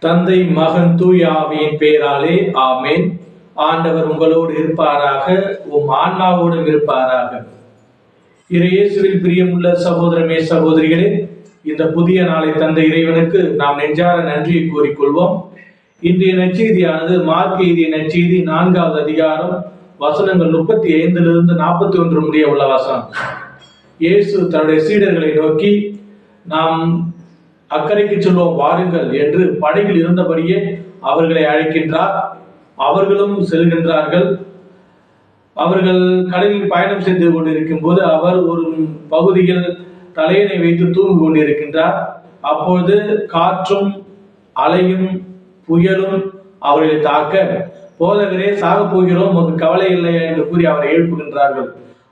தந்தை மகன் தூய ஆவியின் பெயராலே ஆமேன். ஆண்டவர் உங்களோடு இருப்பாராக, உம் ஆன்மாவோடும் இருப்பாராக. இயேசுவில் பிரியமுள்ள சகோதரமே சகோதரிகளே, இந்த புதிய நாளை தந்த இறைவனுக்கு நாம் நெஞ்சார நன்றியை கூறிக்கொள்வோம். இன்றைய நற்செய்தியானது மார்க் எழுதிய நற்செய்தி 4வது அதிகாரம் வசனங்கள் 35 41 முடிய உள்ள வசனம். இயேசு தன்னுடைய சீடர்களை நோக்கி, நாம் அக்கறைக்கு செல்வோம் வாருங்கள் என்று படகில் இருந்தபடியே அவர்களை அழைக்கின்றார். அவர்களும் செல்கின்றார்கள். அவர்கள் கடலில் பயணம் செய்து கொண்டிருக்கும் போது அவர் ஒரு பகுதியில் தலையணை வைத்து தூங்கிக் கொண்டிருக்கின்றார். அப்பொழுது காற்றும் அலையும் புயலும் அவர்களை தாக்க, போதகரே சாக போகிறோம், உங்களுக்கு கவலை இல்லையா என்று கூறி அவரை எழுப்புகின்றார்கள்.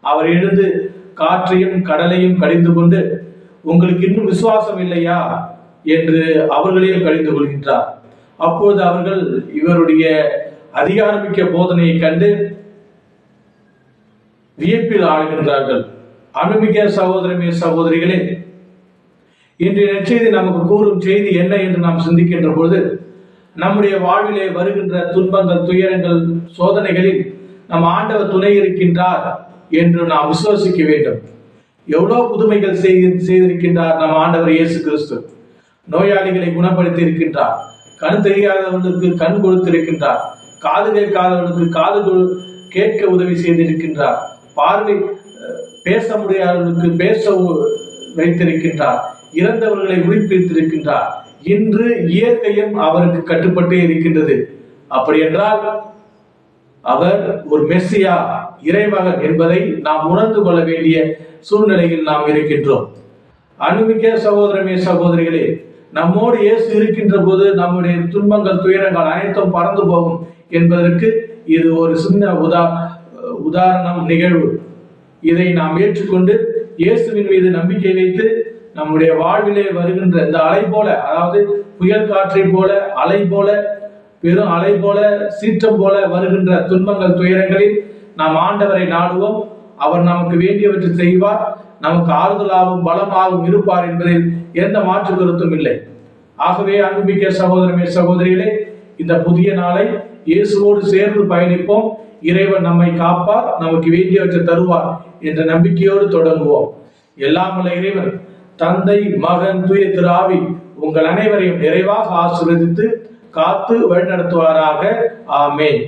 அவர் எழுந்து காற்றையும் கடலையும் கடிந்து கொண்டு, உங்களுக்கு இன்னும் விசுவாசம் இல்லையா என்று அவர்களையும் கடிந்து கொள்கின்றார். அப்போது அவர்கள் இவருடைய அதிகாரமிக்க போதனையை கண்டு வியப்பில் ஆழ்கின்றார்கள். அன்புமிக்க சகோதரமே சகோதரிகளே, இன்றைய நற்செய்தி நமக்கு கூறும் செய்தி என்ன என்று நாம் சிந்திக்கின்ற பொழுது, நம்முடைய வாழ்விலே வருகின்ற துன்பங்கள், துயரங்கள், சோதனைகளில் நம் ஆண்டவர் துணை இருக்கின்றார் என்று நாம் விசுவசிக்க வேண்டும். எவ்வளவு புதுமைகள் செய்திருக்கின்றார் நம் ஆண்டவர் இயேசு கிறிஸ்து. நோயாளிகளை குணப்படுத்தி இருக்கின்றார். கண் தெரியாதவர்களுக்கு கண் கொடுத்திருக்கின்றார். காது கேட்காதவர்களுக்கு காது கேட்க உதவி செய்திருக்கின்றார். பார்வை பேச முடியாதவர்களுக்கு பேச வைத்திருக்கின்றார். இறந்தவர்களை உயிர்ப்பித்திருக்கின்றார். இன்று இயற்கையும் அவருக்கு கட்டுப்பட்டே இருக்கின்றது. அப்படி என்றால் அவர் ஒரு மெஸ்ஸியா, இறைமகன் என்பதை நாம் உணர்ந்து கொள்ள வேண்டிய சூழ்நிலையில் நாம் இருக்கின்றோம். அன்புமிக்க சகோதரமே சகோதரிகளே, நம்மோடு இயேசு இருக்கின்ற போது நம்முடைய துன்பங்கள், துயரங்கள் அனைத்தும் பறந்து போகும் என்பதற்கு இது ஒரு சின்ன உதாரணம், நிகழ்வு. இதை நாம் ஏற்றுக்கொண்டு இயேசுவின் மீது நம்பிக்கை வைத்து நம்முடைய வாழ்விலே வருகின்ற இந்த அலை போல, அதாவது புயல் காற்றை போல, அலை போல, பெரும் அலை போல, சீற்றம் போல வருகின்ற துன்பங்கள், துயரங்களில் நாம் ஆண்டவரை நாடுவோம். அவர் நமக்கு வேண்டியவற்றை செய்வார். நமக்கு ஆறுதலாகவும் பலமாகவும் இருப்பார் என்பதில் எந்த மாற்று கருத்தும் இல்லை. ஆகவே அன்புமிக்க சகோதரமே சகோதரிகளே, இந்த புதிய நாளை இயேசுவோடு சேர்ந்து பயணிப்போம். இறைவன் நம்மை காப்பார், நமக்கு வேண்டியவற்றை தருவார் என்ற நம்பிக்கையோடு தொடங்குவோம். எல்லாம் உள்ள இறைவன் தந்தை, மகன், தூய திரு ஆவி உங்கள் அனைவரையும் நிறைவாக ஆசீர்வதித்து காத்து வழிநடத்துவாராக. ஆமென்.